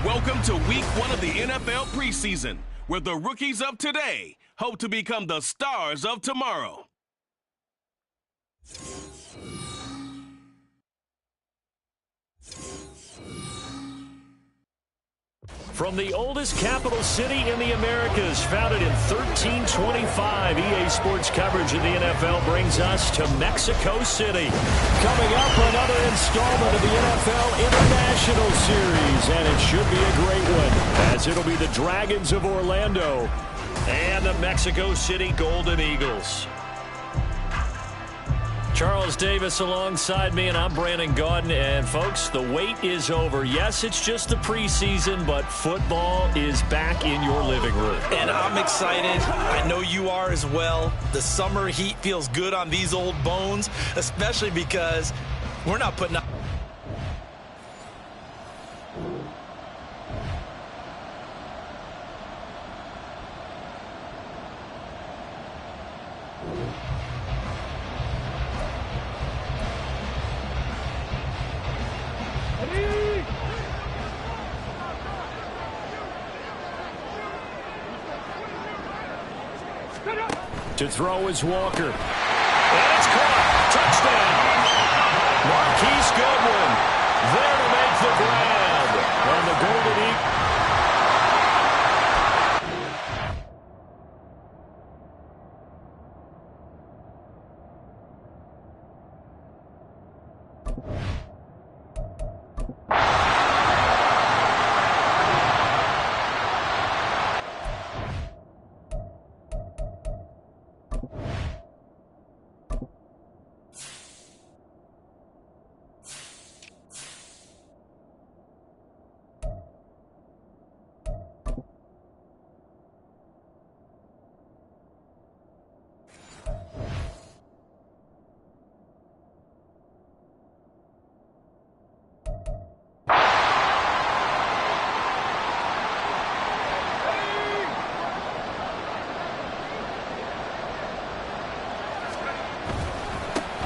Welcome to Week 1 of the NFL preseason, where the rookies of today hope to become the stars of tomorrow. From the oldest capital city in the Americas, founded in 1325, EA Sports coverage of the NFL brings us to Mexico City. Coming up, another installment of the NFL International Series, and it should be a great one, as it'll be the Dragons of Orlando and the Mexico City Golden Eagles. Charles Davis alongside me, and I'm Brandon Gaudin. And, folks, the wait is over. Yes, it's just the preseason, but football is back in your living room. And I'm excited. I know you are as well. The summer heat feels good on these old bones, especially because we're not putting up. To throw is Walker. And it's caught. Touchdown. Marquise Goodwin there to make the grab. And the Golden Eagles.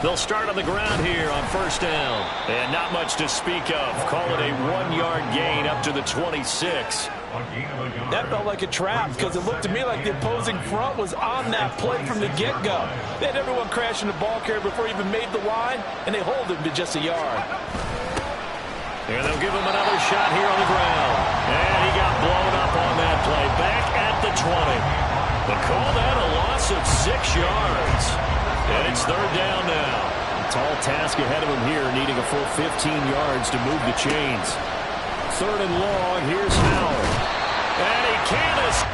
They'll start on the ground here on first down. And not much to speak of. Call it a 1-yard gain up to the 26. That felt like a trap because it looked to me like the opposing front was on that play from the get-go. They had everyone crashing the ball carrier before he even made the line, and they hold him to just a yard. And they'll give him another shot here on the ground. And he got blown up on that play. Back at the 20. They call that a loss of 6 yards. And it's third down now. A tall task ahead of him here, needing a full 15 yards to move the chains. Third and long, here's Howard. And he can't escape.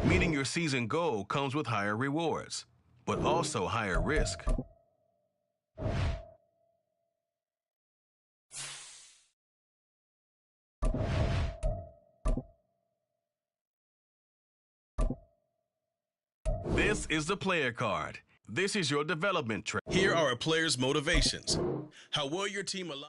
Meeting your season goal comes with higher rewards, but also higher risk. This is the player card. This is your development track. Here are a player's motivations. How will your team allow?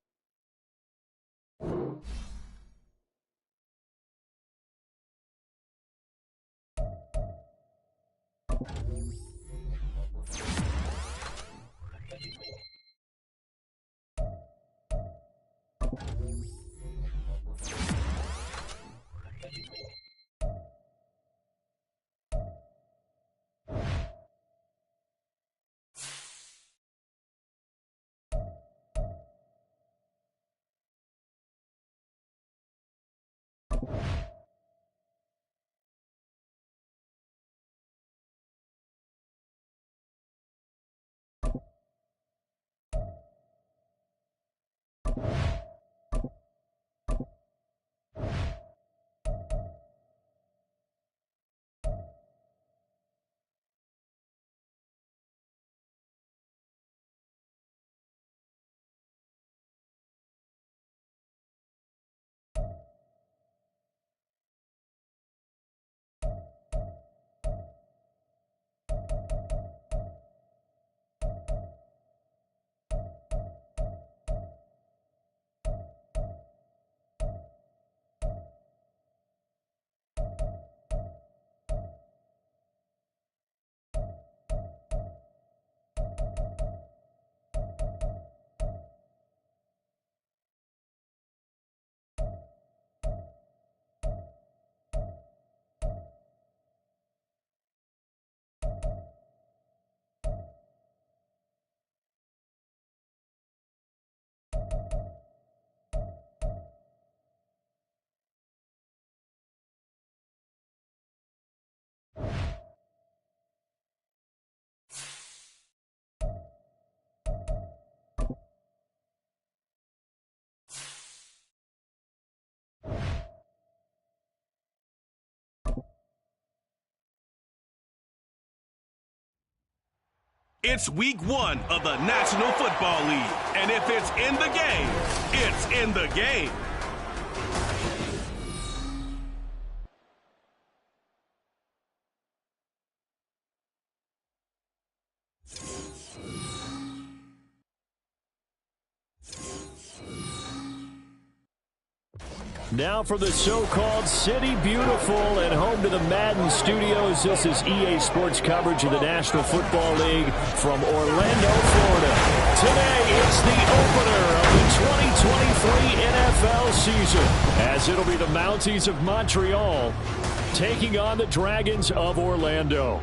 It's week 1 of the National Football League, and if it's in the game, it's in the game. Now for the so-called City Beautiful and home to the Madden studios. This is EA Sports coverage of the National Football League from Orlando, Florida. Today it's the opener of the 2023 NFL season, as it'll be the Mounties of Montreal taking on the Dragons of Orlando.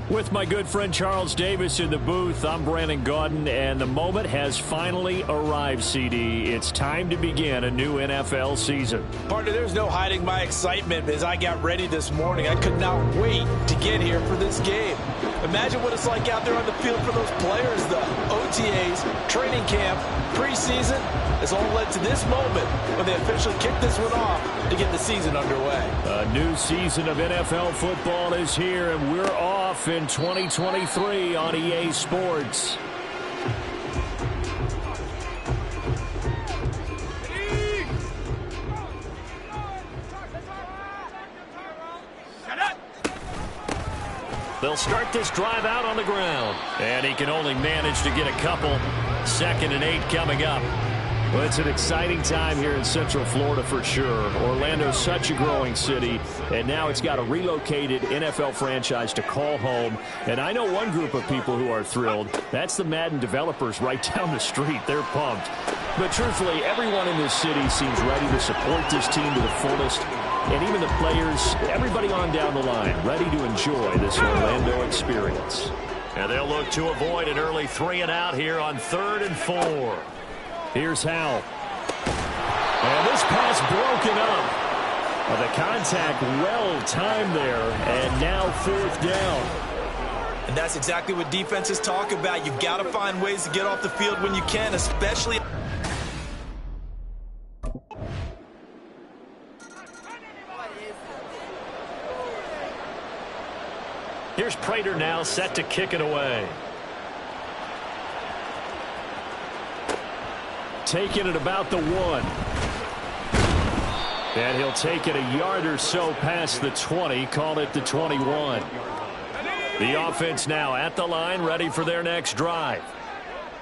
With my good friend Charles Davis in the booth, I'm Brandon Gaudin, and the moment has finally arrived, CD. It's time to begin a new NFL season. Partner, there's no hiding my excitement as I got ready this morning. I could not wait to get here for this game. Imagine what it's like out there on the field for those players. The OTAs, training camp, preseason has all led to this moment when they officially kick this one off to get the season underway. A new season of NFL football is here, and we're off in 2023 on EA Sports. They'll start this drive out on the ground, and he can only manage to get a couple. 2nd and 8 coming up. Well, it's an exciting time here in Central Florida for sure. Orlando's such a growing city, and now it's got a relocated NFL franchise to call home. And I know one group of people who are thrilled. That's the Madden developers right down the street. They're pumped. But truthfully, everyone in this city seems ready to support this team to the fullest. And even the players, everybody on down the line, ready to enjoy this Orlando experience. And they'll look to avoid an early 3 and out here on 3rd and 4. Here's Howell. And this pass broken up. The contact well timed there, and now 4th down. And that's exactly what defenses talk about. You've got to find ways to get off the field when you can, especially. Here's Prater now set to kick it away. Taking it about the 1. And he'll take it a yard or so past the 20, call it the 21. The offense now at the line, ready for their next drive.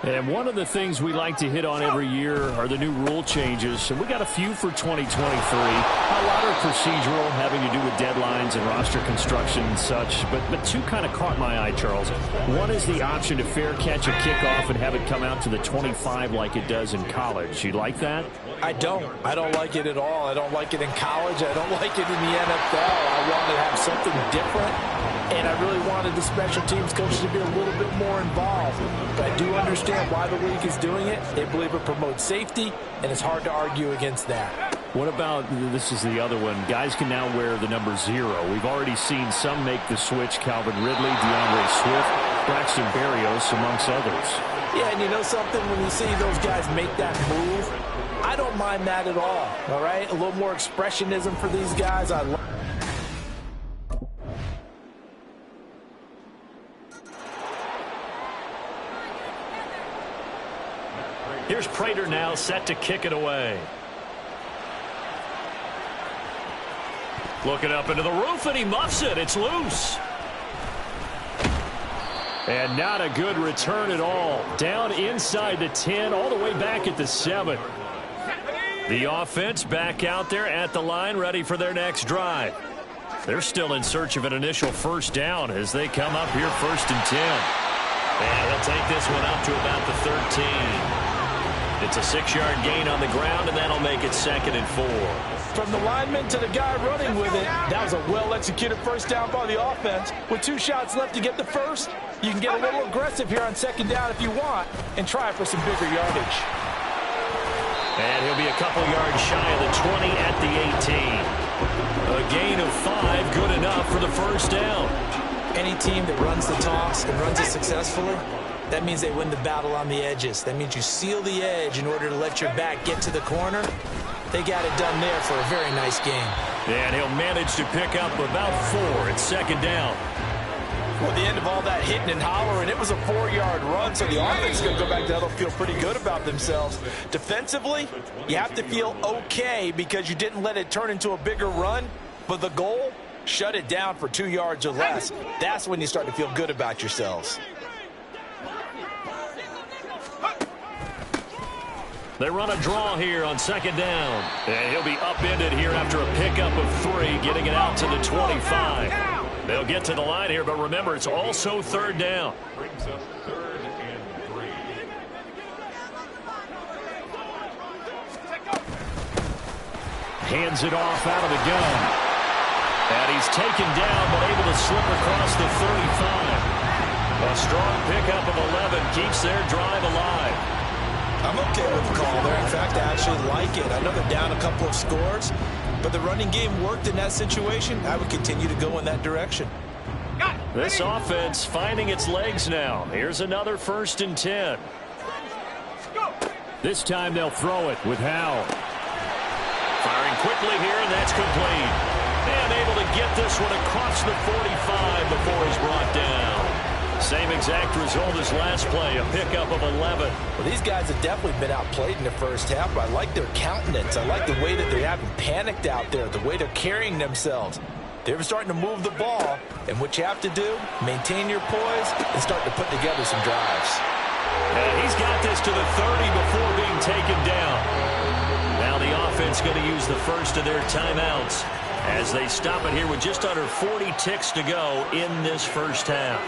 And one of the things we like to hit on every year are the new rule changes. And we got a few for 2023. A lot are procedural, having to do with deadlines and roster construction and such. But two kind of caught my eye, Charles. One is the option to fair catch a kickoff and have it come out to the 25 like it does in college. You like that? I don't like it at all. I don't like it in college. I don't like it in the NFL. I want to have something different. And I really wanted the special teams coaches to be a little bit more involved. But I do understand why the league is doing it. They believe it promotes safety, and it's hard to argue against that. What about, this is the other one, guys can now wear the number 0. We've already seen some make the switch, Calvin Ridley, DeAndre Swift, Braxton Berrios, amongst others. Yeah, and you know something? When you see those guys make that move, I don't mind that at all right? A little more expressionism for these guys. I love. Here's Prater now set to kick it away. Looking up into the roof, and he muffs it. It's loose. And not a good return at all. Down inside the 10, all the way back at the 7. The offense back out there at the line, ready for their next drive. They're still in search of an initial first down as they come up here 1st and 10. And he'll take this one up to about the 13. It's a 6-yard gain on the ground, and that'll make it 2nd and 4. From the lineman to the guy running with it, that was a well-executed first down by the offense. With 2 shots left to get the first, you can get a little aggressive here on 2nd down if you want and try for some bigger yardage. And he'll be a couple yards shy of the 20 at the 18. A gain of 5, good enough for the first down. Any team that runs the toss and runs it successfully, that means they win the battle on the edges. That means you seal the edge in order to let your back get to the corner. They got it done there for a very nice game. And he'll manage to pick up about 4 at 2nd down. Well, at the end of all that hitting and hollering, it was a 4-yard run, so the offense is going to go back there. They'll feel pretty good about themselves. Defensively, you have to feel okay because you didn't let it turn into a bigger run. But the goal, shut it down for 2 yards or less. That's when you start to feel good about yourselves. They run a draw here on 2nd down. And he'll be upended here after a pickup of 3, getting it out to the 25. They'll get to the line here, but remember, it's also 3rd down. Brings up 3rd and 3. Hands it off out of the gun. And he's taken down, but able to slip across the 35. A strong pickup of 11 keeps their drive alive. I'm okay with the call there. In fact, I actually like it. I know they're down a couple of scores, but the running game worked in that situation. I would continue to go in that direction. This offense finding its legs now. Here's another 1st and 10. This time they'll throw it with Howell. Firing quickly here, and that's complete. And able to get this one across the 45 before he's brought down. Same exact result as last play, a pickup of 11. Well, these guys have definitely been outplayed in the first half, but I like their countenance. I like the way that they haven't panicked out there, the way they're carrying themselves. They're starting to move the ball, and what you have to do, maintain your poise and start to put together some drives. And he's got this to the 30 before being taken down. Now the offense going to use the first of their timeouts as they stop it here with just under 40 ticks to go in this first half.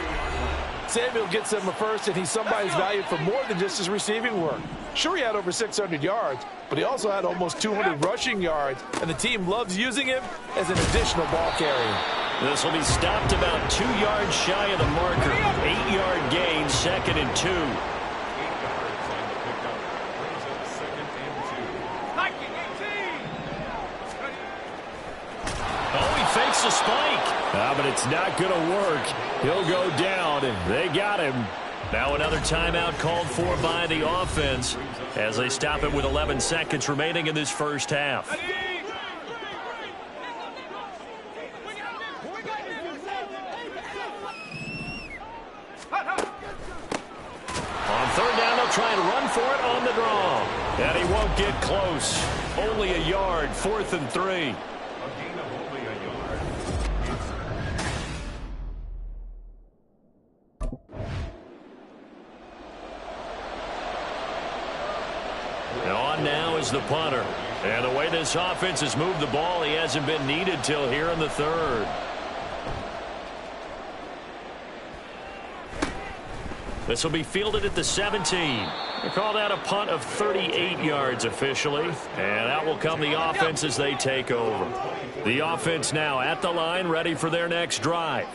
Samuel gets him a first, and he's somebody's valued for more than just his receiving work. Sure, he had over 600 yards, but he also had almost 200 rushing yards, and the team loves using him as an additional ball carrier. This will be stopped about 2 yards shy of the marker. 8-yard gain, 2nd and 2. Oh, he fakes a spike. But it's not going to work. He'll go down, and they got him. Now another timeout called for by the offense as they stop it with 11 seconds remaining in this first half. won't get close. Only a yard, 4th and 3. A gain of only a yard. On now is the punter. And the way this offense has moved the ball, he hasn't been needed till here in the 3rd. This will be fielded at the 17. They call that a punt of 38 yards officially. And out will come the offense as they take over. The offense now at the line, ready for their next drive.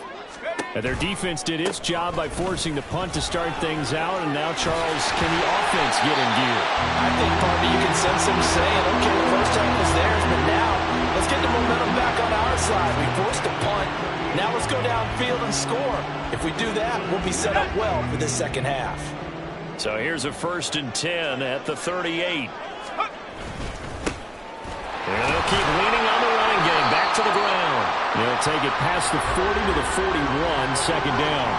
And their defense did its job by forcing the punt to start things out. And now, Charles, can the offense get in gear? I think, Barbie, you can sense them saying, okay, the first time was theirs, but now let's get the momentum back on our side. We forced a punt. Now let's go downfield and score. If we do that, we'll be set up well for the second half. So here's a 1st and 10 at the 38. And they'll keep leaning on the running game. Back to the ground. They'll take it past the 40 to the 41, second down.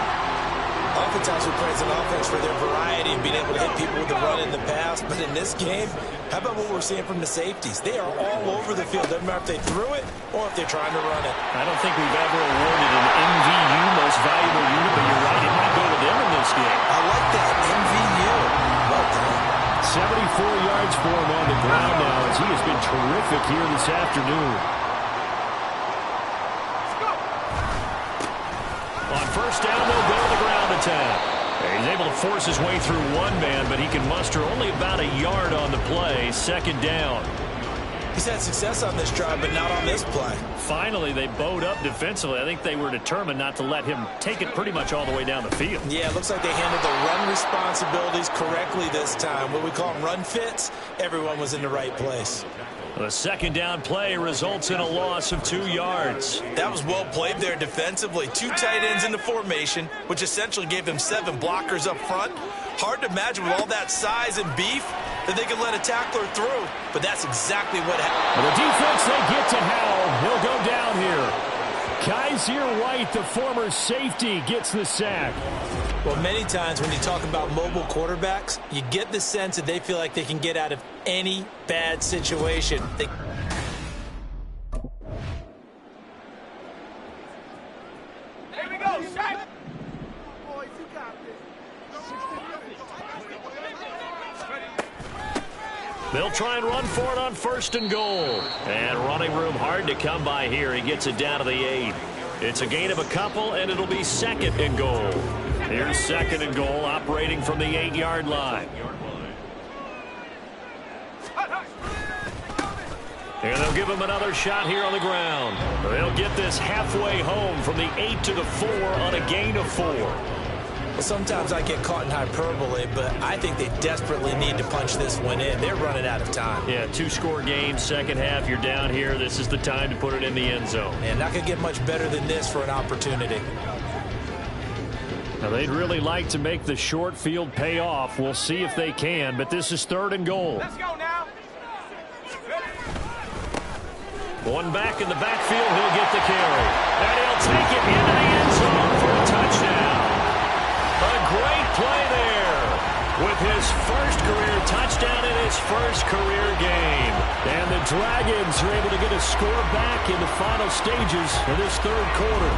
Oftentimes we praise an offense for their variety and being able to hit people with the run in the pass. But in this game, how about what we're seeing from the safeties? They are all over the field. Doesn't matter if they threw it or if they're trying to run it. I don't think we've ever awarded an MVU, most valuable unit, but you're right, it might go to them in this game. I like that, MVU. Well done. 74 yards for him on the ground now as he has been terrific here this afternoon. On 1st down, they'll go to the ground attack. He's able to force his way through one man, but he can muster only about a yard on the play. 2nd down. He's had success on this drive, but not on this play. Finally, they bowed up defensively. I think they were determined not to let him take it pretty much all the way down the field. Yeah, it looks like they handled the run responsibilities correctly this time. What we call them run fits, everyone was in the right place. The 2nd down play results in a loss of 2 yards. That was well played there defensively. 2 tight ends in the formation, which essentially gave them 7 blockers up front. Hard to imagine with all that size and beef that they could let a tackler through, but that's exactly what happened. The defense, they get to Howell. He'll go down here. Kaiser White, the former safety, gets the sack. Well, many times when you talk about mobile quarterbacks, you get the sense that they feel like they can get out of any bad situation. Here we go, Shaq. Boys, you got this. They'll try and run for it on 1st and goal. And running room hard to come by here. He gets it down to the 8. It's a gain of a couple, and it'll be 2nd and goal. Here's 2nd and goal, operating from the 8-yard line. And they'll give him another shot here on the ground. They'll get this halfway home from the 8 to the 4 on a gain of 4. Well, sometimes I get caught in hyperbole, but I think they desperately need to punch this one in. They're running out of time. Yeah, 2-score game, second half, you're down here. This is the time to put it in the end zone. And not going to get much better than this for an opportunity. Now, they'd really like to make the short field pay off. We'll see if they can, but this is 3rd and goal. Let's go now. One back in the backfield, he'll get the carry. And he'll take it into the end zone for a touchdown. A great play there with his first career touchdown in his first career game. And the Dragons are able to get a score back in the final stages of this 3rd quarter.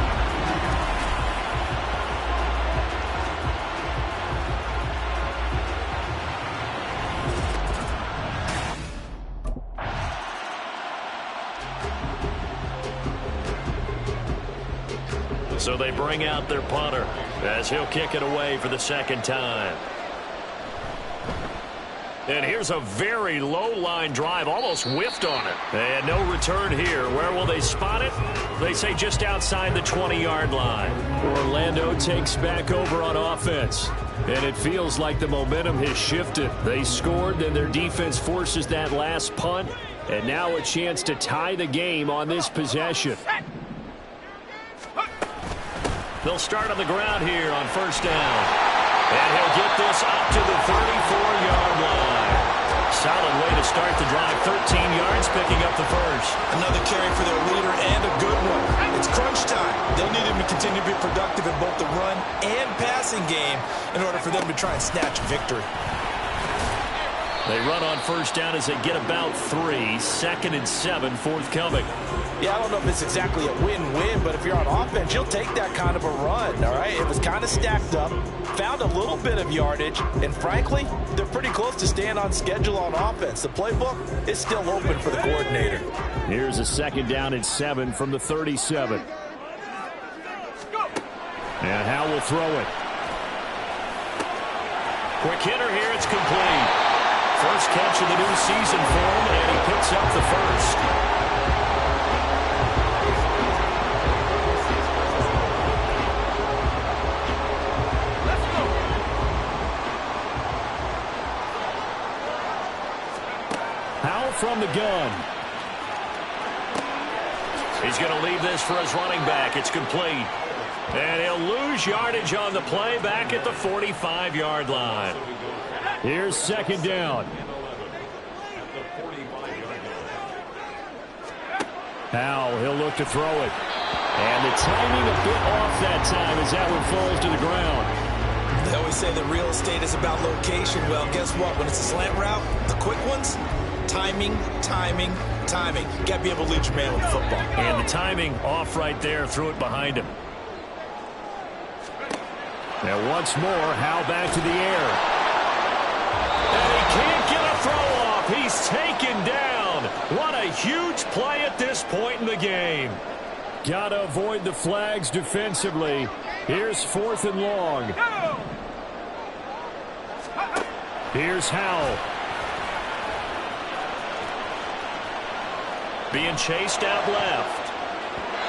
So they bring out their punter as he'll kick it away for the 2nd time. And here's a very low-line drive, almost whiffed on it. And no return here. Where will they spot it? They say just outside the 20-yard line. Orlando takes back over on offense. And it feels like the momentum has shifted. They scored, then their defense forces that last punt. And now a chance to tie the game on this possession. They'll start on the ground here on 1st down. And he'll get this up to the 34-yard line. Solid way to start the drive. 13 yards, picking up the first. Another carry for their leader and a good one. It's crunch time. They'll need him to continue to be productive in both the run and passing game in order for them to try and snatch victory. They run on first down as they get about 3. 2nd and 7 forthcoming. Yeah, I don't know if it's exactly a win-win, but if you're on offense, you'll take that kind of a run, all right? It was kind of stacked up, found a little bit of yardage, and frankly, they're pretty close to staying on schedule on offense. The playbook is still open for the coordinator. Here's a 2nd down and 7 from the 37. And Howell will throw it. Quick hitter here, it's complete. First catch of the new season for him, and he picks up the first. Howell from the gun. He's going to leave this for his running back. It's complete. And he'll lose yardage on the play back at the 45-yard line. Here's 2nd down. Howell, he'll look to throw it. And the timing a bit off that time as that one falls to the ground. They always say that real estate is about location. Well, guess what? When it's a slant route, the quick ones, timing, timing, timing. You got to be able to lead your man with the football. And the timing off right there, threw it behind him. And once more, Howell back to the air. And he can't get a throw off. He's taken down. What a huge play at this point in the game. Got to avoid the flags defensively. Here's 4th and long. Here's Howell. Being chased out left.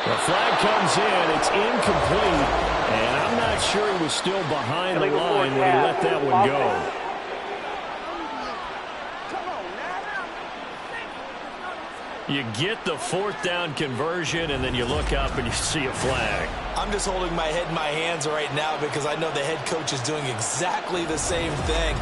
The flag comes in. It's incomplete. And I'm not sure he was still behind the line when he let that one go. You get the 4th down conversion, and then you look up and you see a flag. I'm just holding my head in my hands right now because I know the head coach is doing exactly the same thing.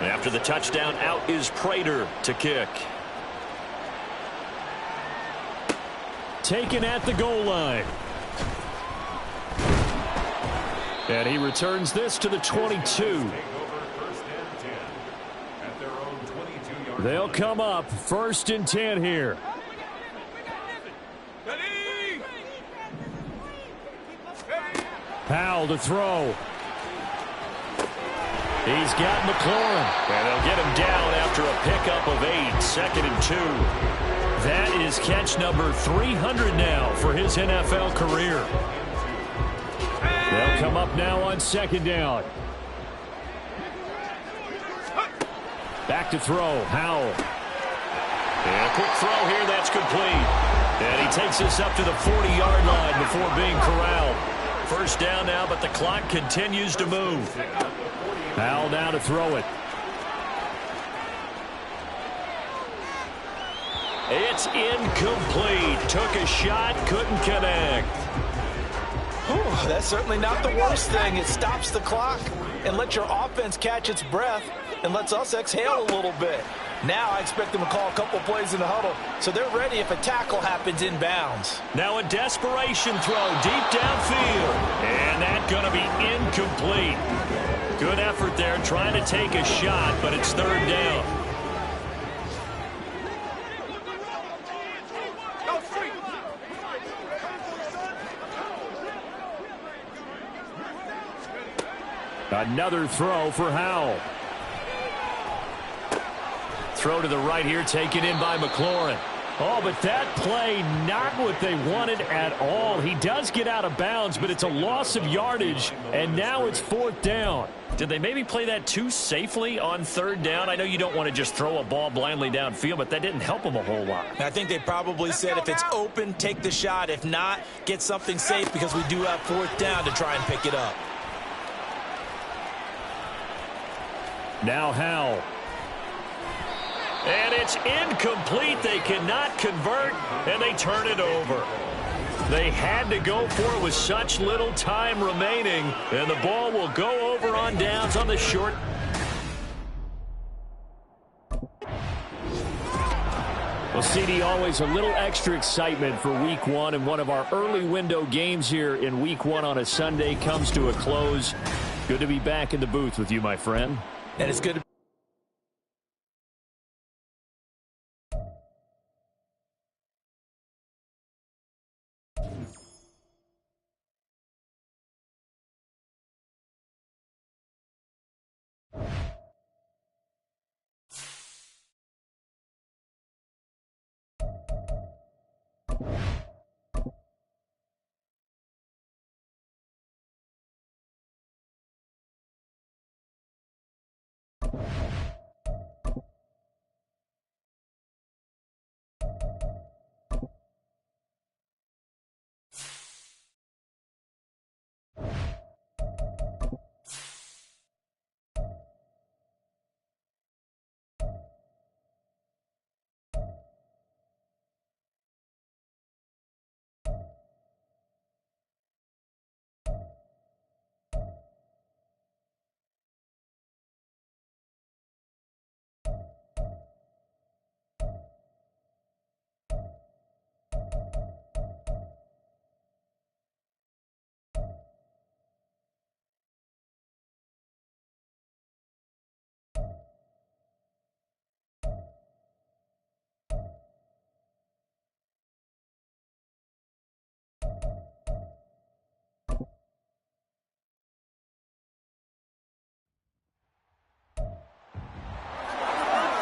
After the touchdown, out is Prater to kick. Taken at the goal line. And he returns this to the 22. They'll come up 1st and 10 here. Howell to throw. He's got McLaurin. And they'll get him down after a pickup of 8. 2nd and 2. That is catch number 300 now for his NFL career. They'll come up now on 2nd down. Back to throw, Howell. And a quick throw here, that's complete. And he takes this up to the 40-yard line before being corralled. First down now, but the clock continues to move. Howell now to throw it. It's incomplete. Took a shot, couldn't connect. Whew, that's certainly not the worst thing. It stops the clock and lets your offense catch its breath and lets us exhale a little bit. Now I expect them to call a couple plays in the huddle, so they're ready if a tackle happens inbounds. Now a desperation throw deep downfield. And that's going to be incomplete. Good effort there trying to take a shot, but it's 3rd down. Another throw for Howell. Throw to the right here, taken in by McLaurin. Oh, but that play, not what they wanted at all. He does get out of bounds, but it's a loss of yardage, and now it's 4th down. Did they maybe play that too safely on 3rd down? I know you don't want to just throw a ball blindly downfield, but that didn't help them a whole lot. I think they probably said if it's open, take the shot. If not, get something safe because we do have 4th down to try and pick it up. Now Howell. And it's incomplete. They cannot convert, and they turn it over. They had to go for it with such little time remaining, and the ball will go over on downs on the short. Well, CD, always a little extra excitement for Week 1, and one of our early window games here in Week 1 on a Sunday comes to a close. Good to be back in the booth with you, my friend. And it's good to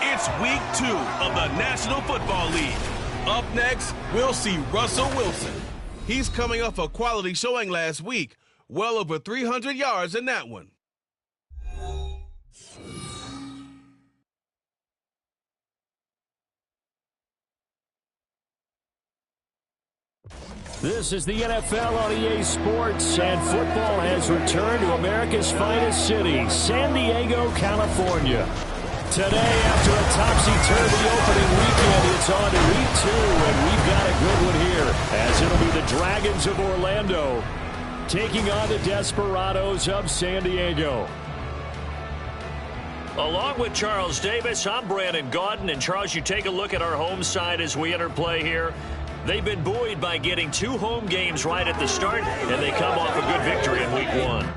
It's Week 2 of the National Football League. Up next, we'll see Russell Wilson. He's coming off a quality showing last week, well over 300 yards in that one. This is the NFL on EA Sports, and football has returned to America's finest city, San Diego, California. Today, after a topsy-turvy opening weekend, it's on to Week 2, and we've got a good one here, as it'll be the Dragons of Orlando taking on the Desperados of San Diego. Along with Charles Davis, I'm Brandon Gaudin, and Charles, you take a look at our home side as we enter play here. They've been buoyed by getting 2 home games right at the start, and they come off a good victory in Week 1.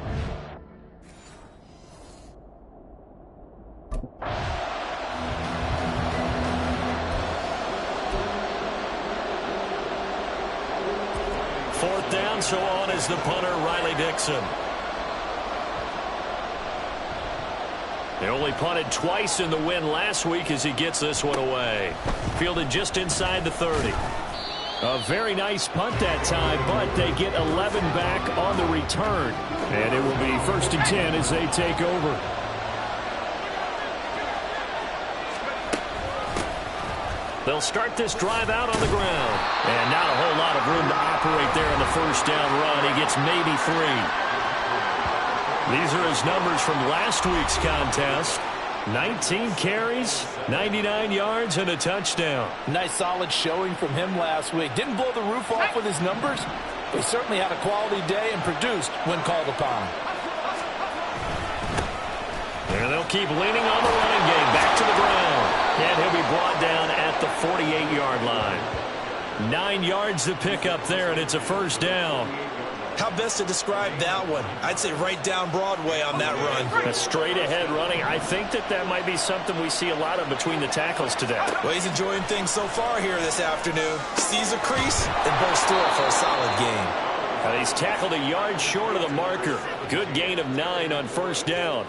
Fourth down, so on is the punter, Riley Dixon. They only punted twice in the win last week as he gets this one away. Fielded just inside the 30. A very nice punt that time, but they get 11 back on the return. And it will be 1st and 10 as they take over. They'll start this drive out on the ground. And not a whole lot of room to operate there on the first down run. He gets maybe 3. These are his numbers from last week's contest. 19 carries, 99 yards, and a touchdown. nice solid showing from him last week. Didn't blow the roof off with his numbers, but he certainly had a quality day and produced when called upon. And they'll keep leaning on the running game. Back to the ground. And he'll be brought down at the 48-yard line. 9 yards to pick up there, and it's a first down. How best to describe that one? I'd say right down Broadway on that run. A straight-ahead running. I think that might be something we see a lot of between the tackles today. Well, he's enjoying things so far here this afternoon. Sees a crease and bursts through it for a solid game. And he's tackled a yard short of the marker. Good gain of 9 on first down.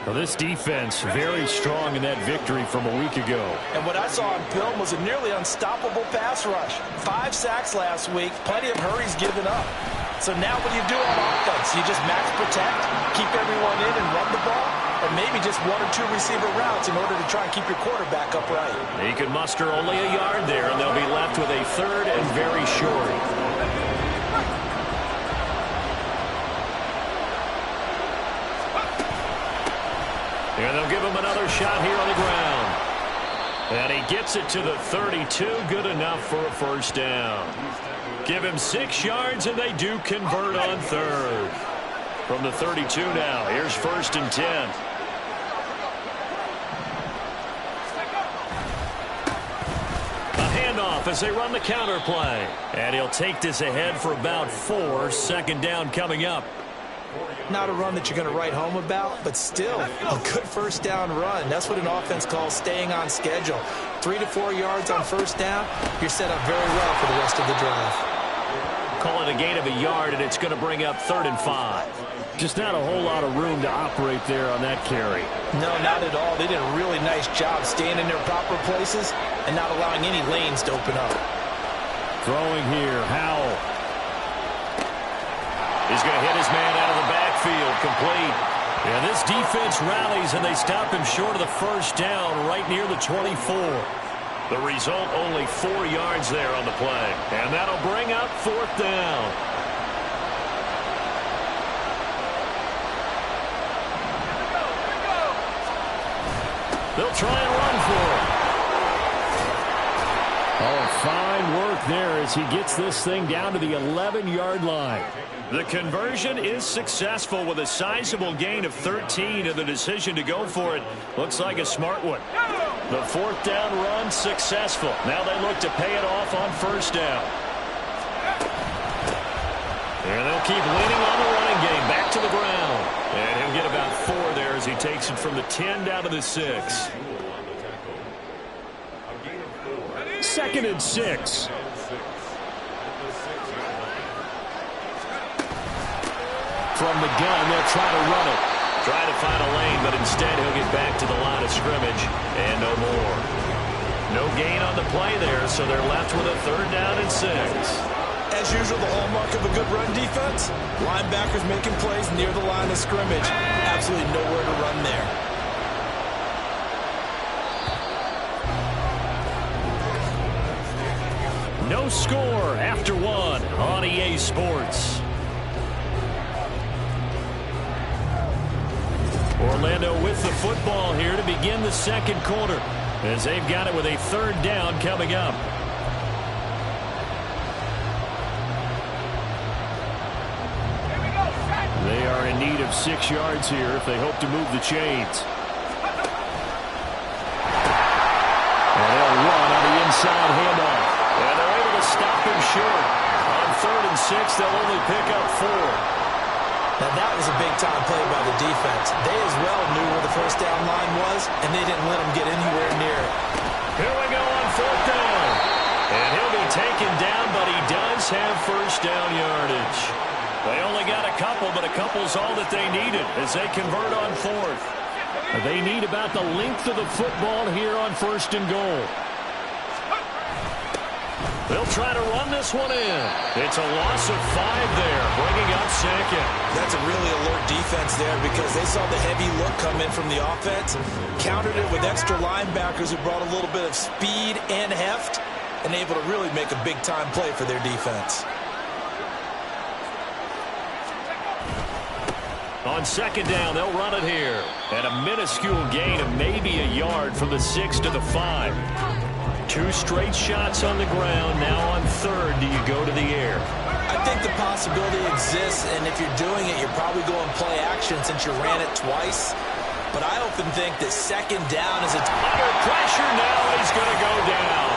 Well, this defense very strong in that victory from a week ago. And what I saw on film was a nearly unstoppable pass rush. 5 sacks last week, plenty of hurries given up. So now what do you do on offense? You just max protect, keep everyone in and run the ball, or maybe just 1 or 2 receiver routes in order to try and keep your quarterback upright. He could muster only a yard there, and they'll be left with a 3rd and very short. And they'll give him another shot here on the ground. And he gets it to the 32. Good enough for a first down. Give him 6 yards, and they do convert on 3rd. From the 32 now, here's 1st and 10. off as they run the counter play. And he'll take this ahead for about 4. Second down coming up. Not a run that you're going to write home about, but still a good first down run. That's what an offense calls staying on schedule. 3 to 4 yards on first down, you're set up very well for the rest of the drive. Call it a gain of a yard, and it's going to bring up 3rd and 5. Just not a whole lot of room to operate there on that carry. No, not at all. They did a really nice job staying in their proper places and not allowing any lanes to open up. Throwing here, Howell. He's going to hit his man out of the backfield, complete. And this defense rallies, and they stop him short of the first down right near the 24. The result, only 4 yards there on the play. And that'll bring up 4th down. They'll try and run for it. Oh, fine work there as he gets this thing down to the 11-yard line. The conversion is successful with a sizable gain of 13, and the decision to go for it looks like a smart one. The 4th down run successful. Now they look to pay it off on first down. And they'll keep leaning on the running game back to the ground. And he'll get about 4 there as he takes it from the 10 down to the 6. 2nd and 6. From the gun, they'll try to run it. Try to find a lane, but instead he'll get back to the line of scrimmage and no more. No gain on the play there, so they're left with a 3rd down and 6. As usual, the hallmark of a good run defense, linebackers making plays near the line of scrimmage. Absolutely nowhere to run there. No score after 1 on EA Sports. Orlando with the football here to begin the 2nd quarter, as they've got it with a 3rd down coming up. They are in need of 6 yards here if they hope to move the chains. And they'll run on the inside handoff. And they're able to stop him short. On 3rd and 6, they'll only pick up 4. Now that was a big-time play by the defense. They as well knew where the first down line was, and they didn't let them get anywhere near it. Here we go on 4th down. And he'll be taken down, but he does have first down yardage. They only got a couple, but a couple's all that they needed as they convert on 4th. They need about the length of the football here on 1st and goal. They'll try to run this one in. It's a loss of 5 there, bringing up 2nd. That's a really alert defense there because they saw the heavy look come in from the offense, countered it with extra linebackers who brought a little bit of speed and heft, and able to really make a big-time play for their defense. On 2nd down, they'll run it here. And a minuscule gain of maybe a yard from the 6 to the 5. 2 straight shots on the ground. Now on 3rd, do you go to the air? I think the possibility exists, and if you're doing it, you're probably going play action since you ran it twice. But I often think that 2nd down is under pressure now. He's going to go down.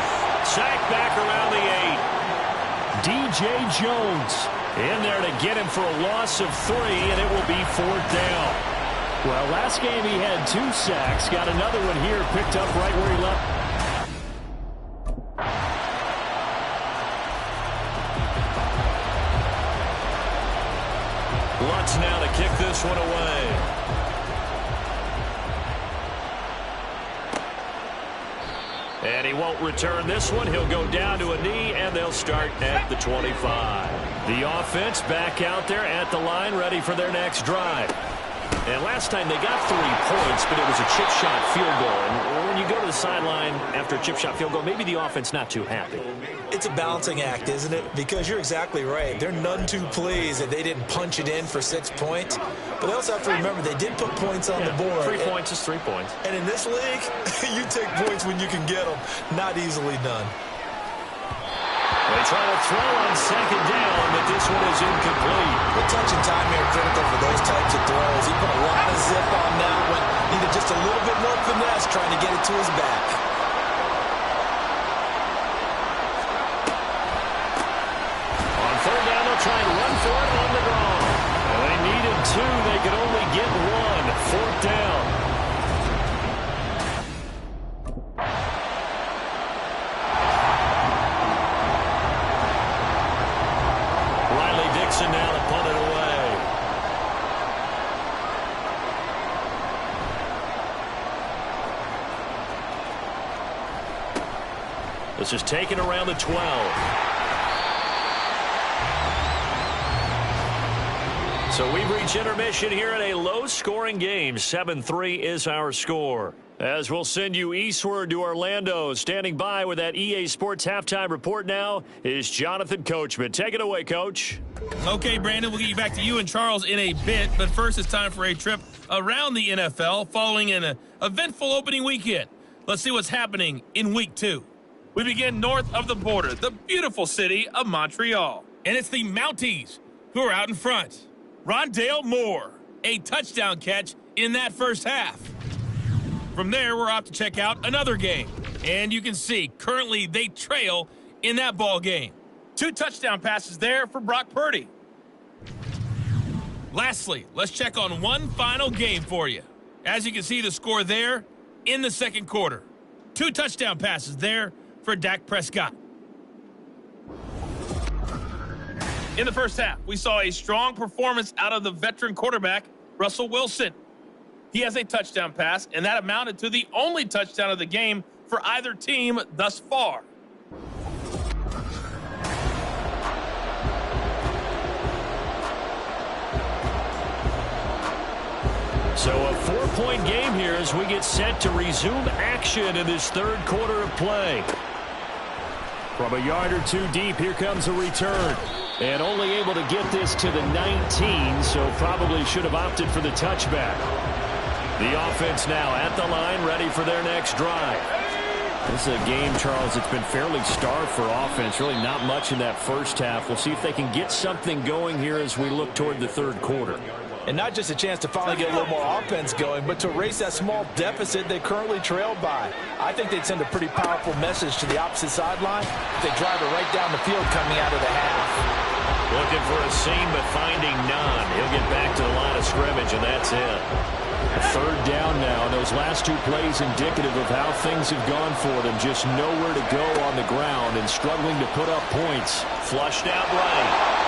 Sacked back around the 8. DJ Jones in there to get him for a loss of 3, and it will be 4th down. Well, last game he had 2 sacks. Got another one here picked up right where he left. Lutz now to kick this one away. And he won't return this one. He'll go down to a knee, and they'll start at the 25. The offense back out there at the line, ready for their next drive. And last time they got 3 points, but it was a chip shot field goal. And when you go to the sideline after a chip shot field goal, maybe the offense not too happy. It's a balancing act, isn't it? Because you're exactly right. They're none too pleased that they didn't punch it in for 6 points. But they also have to remember they did put points on the board. 3 points is 3 points. And in this league, you take points when you can get them. Not easily done. They try to throw on 2nd down, but this one is incomplete. The touch and time here critical for those types of throws. He put a lot of zip on that one. Needed just a little bit more finesse trying to get it to his back. This is taken around the 12. So we've reached intermission here in a low-scoring game. 7-3 is our score. As we'll send you eastward to Orlando, standing by with that EA Sports halftime report now is Jonathan Coachman. Take it away, Coach. Okay, Brandon, we'll get you back to you and Charles in a bit, but first it's time for a trip around the NFL following an eventful opening weekend. Let's see what's happening in Week 2. We begin north of the border, the beautiful city of Montreal. And it's the Mounties who are out in front. Rondale Moore, a touchdown catch in that first half. From there, we're off to check out another game. And you can see, currently they trail in that ball game. 2 touchdown passes there for Brock Purdy. Lastly, let's check on one final game for you. As you can see, the score there in the second quarter. 2 touchdown passes there for Dak Prescott. In the first half, we saw a strong performance out of the veteran quarterback, Russell Wilson. He has a touchdown pass, and that amounted to the only touchdown of the game for either team thus far. So a 4-point game here as we get set to resume action in this third quarter of play. From a yard or 2 deep, here comes a return. And only able to get this to the 19, so probably should have opted for the touchback. The offense now at the line, ready for their next drive. This is a game, Charles, it's been fairly starved for offense. Really not much in that first half. We'll see if they can get something going here as we look toward the third quarter. And not just a chance to finally get a little more offense going, but to erase that small deficit they currently trailed by. I think they'd send a pretty powerful message to the opposite sideline if they drive it right down the field coming out of the half. Looking for a seam, but finding none. He'll get back to the line of scrimmage, and that's it. Third down now. Those last 2 plays indicative of how things have gone for them. Just nowhere to go on the ground and struggling to put up points. Flushed out right.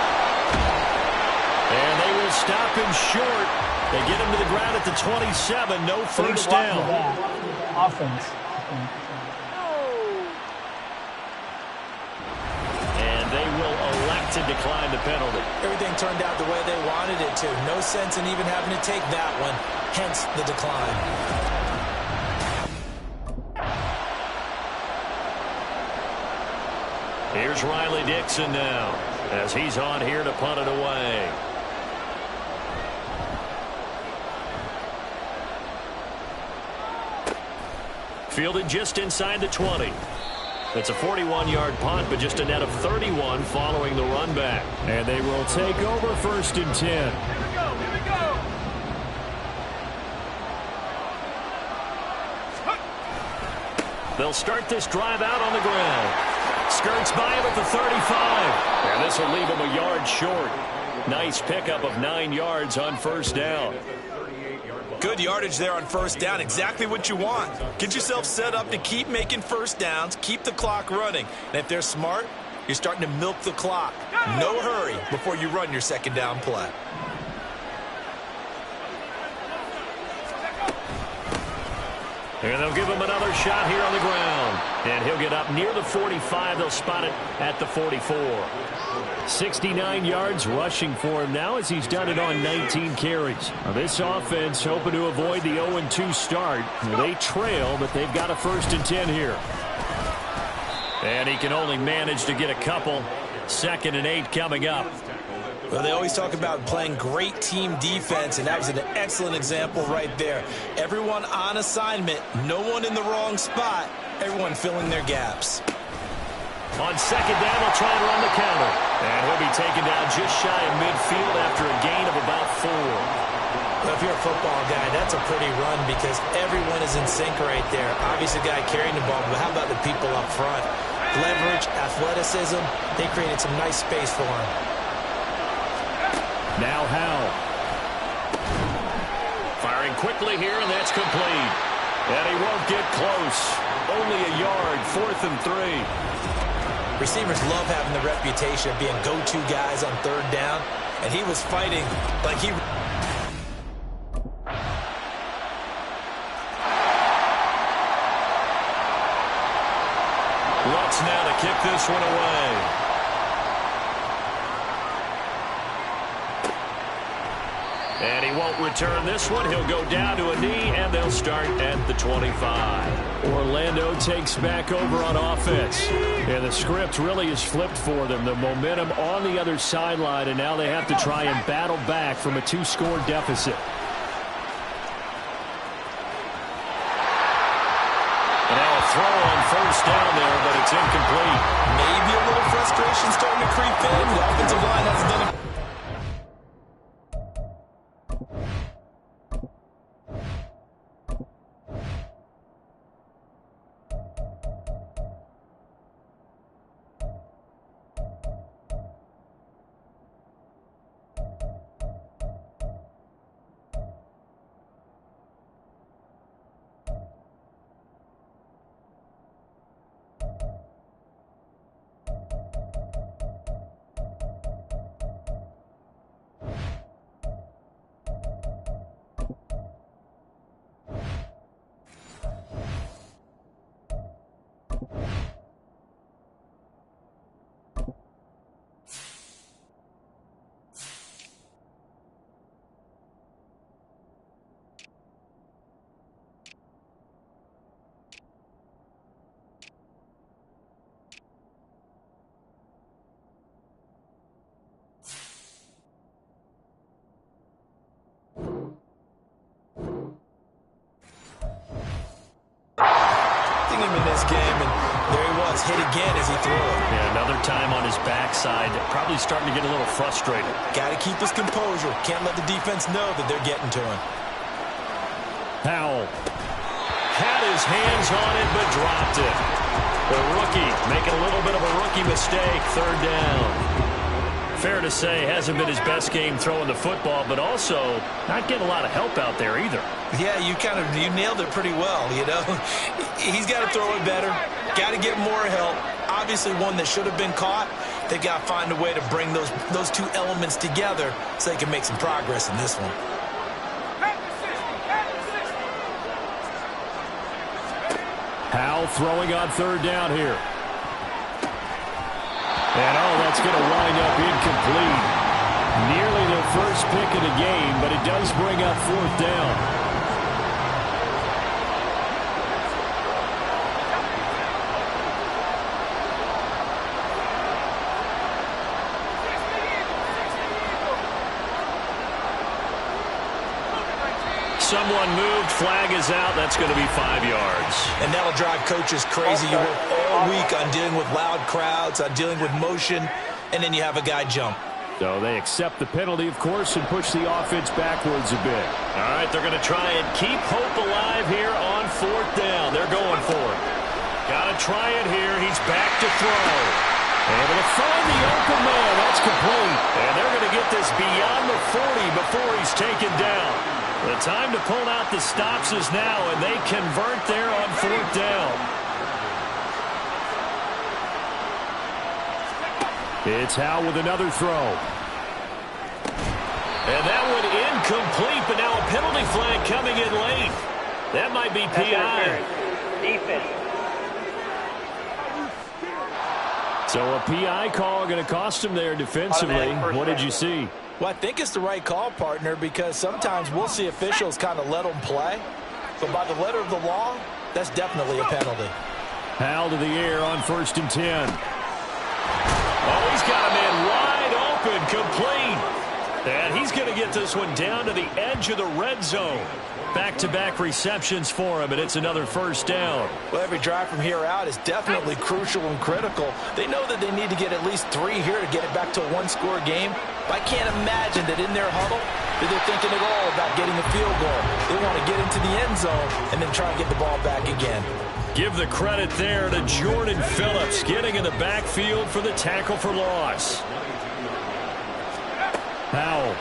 And they will stop him short. They get him to the ground at the 27. No first down. Offense. And they will elect to decline the penalty. Everything turned out the way they wanted it to. No sense in even having to take that one. Hence the decline. Here's Riley Dixon now as he's on here to punt it away. Fielded just inside the 20. It's a 41-yard punt, but just a net of 31 following the run back. And they will take over 1st and 10. Here we go. They'll start this drive out on the ground. Skirts by him at the 35. And this will leave him a yard short. Nice pickup of 9 yards on first down. Good yardage there on first down. Exactly what you want. Get yourself set up to keep making first downs, keep the clock running. And if they're smart, you're starting to milk the clock. No hurry before you run your second down play. And they'll give him another shot here on the ground. And he'll get up near the 45. They'll spot it at the 44. 69 yards rushing for him now as he's done it on 19 carries. Now this offense hoping to avoid the 0-2 start. They trail, but they've got a 1st and 10 here. And he can only manage to get a couple. 2nd and 8 coming up. Well, they always talk about playing great team defense, and that was an excellent example right there. Everyone on assignment, no one in the wrong spot, everyone filling their gaps. On 2nd down, they'll try and run the counter. And he'll be taken down just shy of midfield after a gain of about 4. Well, if you're a football guy, that's a pretty run because everyone is in sync right there. Obviously, the guy carrying the ball, but how about the people up front? Leverage, athleticism, they created some nice space for him. Now Howell. Firing quickly here, and that's complete. And he won't get close. Only a yard, 4th and 3. Receivers love having the reputation of being go-to guys on third down, and he was fighting like he... Schultz now to kick this one away. And he won't return this one. He'll go down to a knee, and they'll start at the 25. Orlando takes back over on offense. And the script really is flipped for them. The momentum on the other sideline, and now they have to try and battle back from a 2-score deficit. And now a throw on first down there, but it's incomplete. Maybe a little frustration starting to creep in. The offensive line hasn't done a him in this game, and there he was, hit again as he threw it. Yeah, another time on his backside, probably starting to get a little frustrated. Got to keep his composure. Can't let the defense know that they're getting to him. Powell had his hands on it, but dropped it. The rookie making a little bit of a rookie mistake, third down. Fair to say, hasn't been his best game throwing the football, but also not getting a lot of help out there either. Yeah, you nailed it pretty well, you know. He's got to throw it better. Got to get more help. Obviously one that should have been caught. They've got to find a way to bring those two elements together so they can make some progress in this one. Powell throwing on third down here. And, that's going to wind up incomplete. Nearly their first pick of the game, but it does bring up fourth down. Someone moved, flag is out. That's going to be 5 yards. And that'll drive coaches crazy. You work all week on dealing with loud crowds, on dealing with motion, and then you have a guy jump. So they accept the penalty, of course, and push the offense backwards a bit. All right, they're going to try and keep hope alive here on fourth down. They're going for it. Got to try it here. He's back to throw. Able to find the open man. That's complete. And they're going to get this beyond the 40 before he's taken down. The time to pull out the stops is now, and they convert there on fourth down. It's Howe with another throw. And that one incomplete, but now a penalty flag coming in late. That might be PI. Defense. So a PI call going to cost him there defensively. What did you see? Well, I think it's the right call, partner, because sometimes we'll see officials kind of let them play. But by the letter of the law, that's definitely a penalty. Powell to the air on 1st and 10. Oh, he's got a man wide open, complete. And he's going to get this one down to the edge of the red zone. Back-to-back receptions for him, and it's another first down. Well, every drive from here out is definitely crucial and critical. They know that they need to get at least 3 here to get it back to a one-score game. But I can't imagine that in their huddle that they're thinking at all about getting a field goal. They want to get into the end zone and then try and get the ball back again. Give the credit there to Jordan Phillips, getting in the backfield for the tackle for loss. Powell.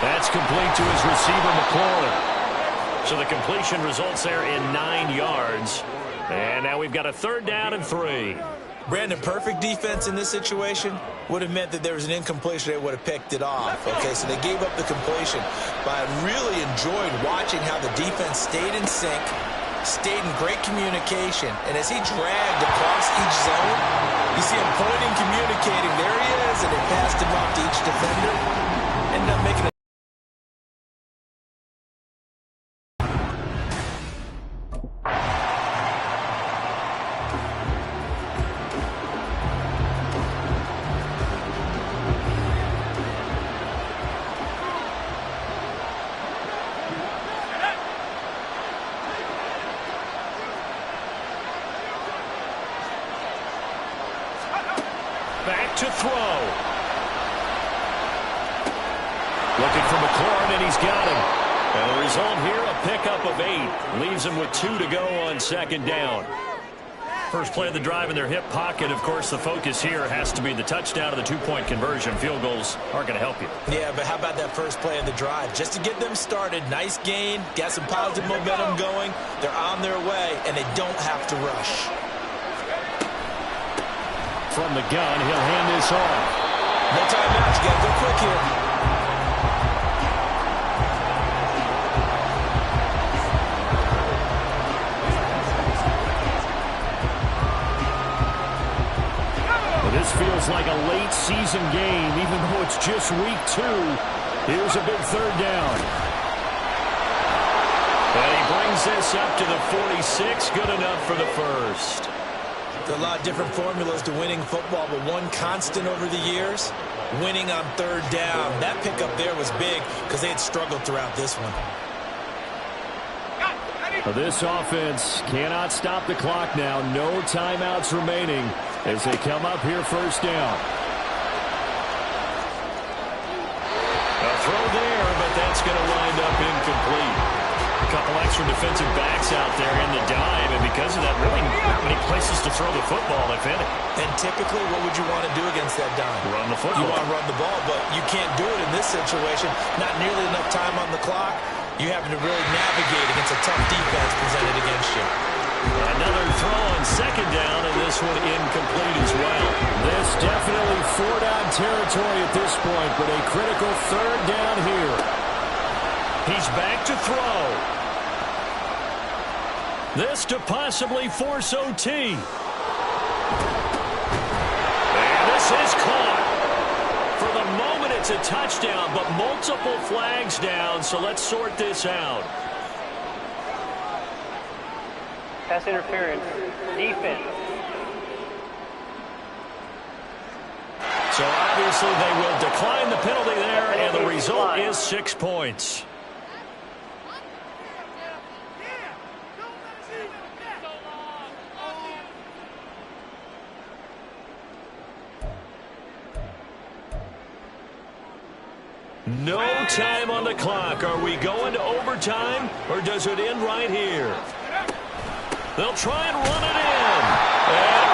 That's complete to his receiver, McLaurin. So the completion results there in 9 yards. And now we've got a third down and 3. Brandon, perfect defense in this situation would have meant that there was an incompletion. They would have picked it off. Okay, so they gave up the completion. But I really enjoyed watching how the defense stayed in sync. stayed in great communication. And as he dragged across each zone, you see him pointing, communicating. There he is, and they passed him off to each defender. Ended up making a back to throw. Looking for McLaurin, and he's got him. And the result here, a pickup of 8. Leaves him with 2 to go on second down. First play of the drive in their hip pocket. Of course, the focus here has to be the touchdown of the 2-point conversion. Field goals aren't going to help you. Yeah, but how about that first play of the drive? Just to get them started, nice gain, got some positive momentum going. They're on their way, and they don't have to rush. From the gun, he'll hand this off. No timeouts. You got to go quick here. Well, this feels like a late season game, even though it's just week 2. Here's a big third down. And he brings this up to the 46. Good enough for the first. There are a lot of different formulas to winning football, but one constant over the years, winning on third down. That pickup there was big because they had struggled throughout this one. Well, this offense cannot stop the clock now. No timeouts remaining as they come up here first down. A throw there, but that's going to wind up incomplete. A couple extra defensive backs out there in the dive, and because of that, really not many places to throw the football, if any. And typically, what would you want to do against that dime? Run the football. You want to run the ball, but you can't do it in this situation. Not nearly enough time on the clock. You have to really navigate against a tough defense presented against you. Another throw on second down, and this one incomplete as well. This definitely 4-down territory at this point, but a critical third down here. He's back to throw. This to possibly force OT. And this is caught. For the moment, it's a touchdown, but multiple flags down, so let's sort this out. Pass interference. Defense. So obviously they will decline the penalty there, and the result is 6 points. No time on the clock. Are we going to overtime, or does it end right here? They'll try and run it in. And,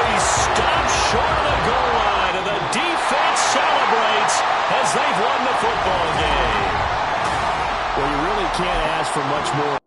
he stopped short of the goal line, and the defense celebrates as they've won the football game. Well, you really can't ask for much more.